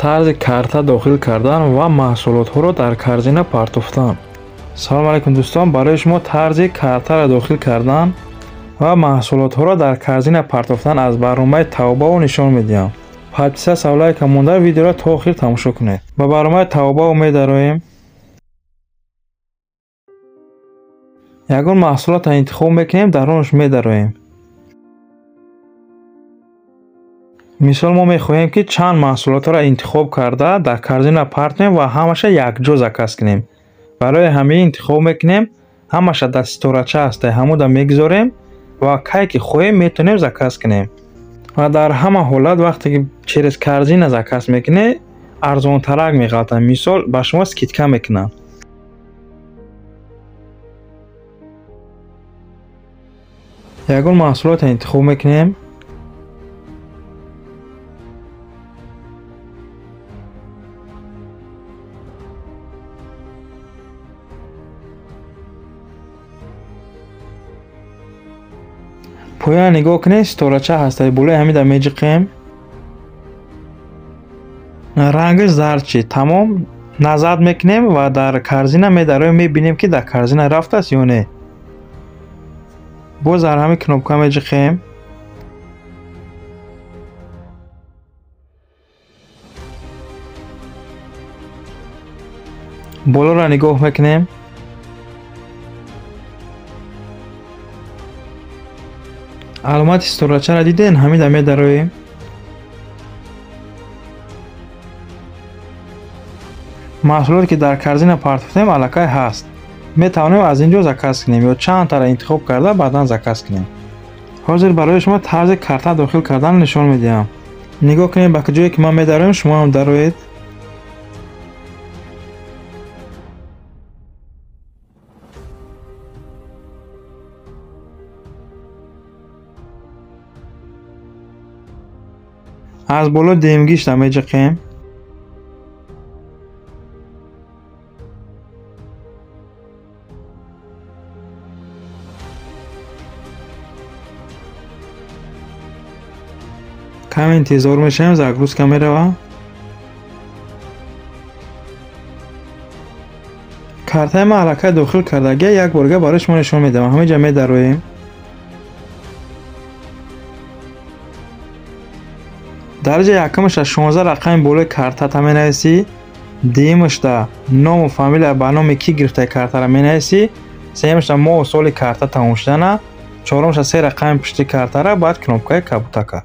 тарзи карта дохил кардан ва маҳсулотҳоро дар корзина партофтан. салом алайкум дӯстон, барои шумо тарзи картаро дохил кардан ва маҳсулотҳоро дар корзина партофтан аз барномаи тавбао нишон медиҳам. подписия савлайка монда видеоро то охир тамошо кунед. ба барномаи тавбао медароем. ягон маҳсулотро интихоб мекунем, дар онаш медароем. мисол мо мехоҳем ки чанд маҳсулотро интихоб карда дар корзина партем ва ҳамаша якҷо заказ кунем. барои ҳамин интихоб мекунем, ҳамаша дар ситорача ҳастай ҳамуда мегузорем ва кай ки хоҳем метонем заказ кунем. ва дар ҳама ҳолат вақте ки через корзина заказ мекунем, арзонтарак меғалтам. мисол ба шумо скидка мекунам. ягон маҳсулотро интихоб мекунем. пояна нигоҳ кунед, ситорача ҳастай, болои ҳамида меҷиқем. рангиш зардчи тамом назад мекунем ва дар корзина медароем, мебинем ки дар корзина рафтааст ё не. боз дар ҳамин кнопка меҷиқем. болоро нигоҳ мекунем. аломати ситорачаро диден, ҳамида медароем. маҳсулоте ки дар корзина партофтем аллакай ҳаст. метавонем аз инҷо заказ кунем ё чандтаро интихоб карда баъдан заказ кунем. ҳозир барои шумо тарзи карта дохил кардан нишон медиҳам. нигоҳ кунед ба куҷое ки ман медароем, шумо ҳам дароед. аз боло демгишта меҷиқем. каме интизор мешавем, загрузка мерава. картаи ман аллакай дохил кардагия як борга барои шумо нишон медиҳам. ҳаминҷа медароем. дараҷа якумашда 16 рақами болои картата менависӣ. дуюмашда ному фамилия ба номи кӣ гирифтаи картаро менависӣ. сеюмашда моҳу соли карта тамом шудана. чорумашда 3 рақами пушти картара, баъд кнопкаи кабутака.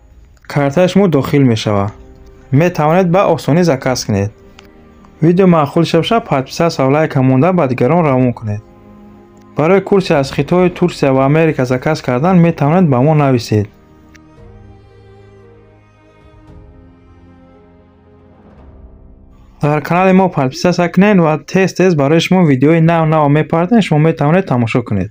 картаи шумо дохил мешавад. метавонед ба осонӣ заказ кунед. видео маъқул шавад, подписия савлайка монда ба дигарон равон кунед. барои курсе аз хитои Турсия ва Америка заказ кардан метавонед ба мо нависед. дар канали мо подписия кунед ва тез барои шумо видеои нав мепардем, шумо метавонед тамошо кунед.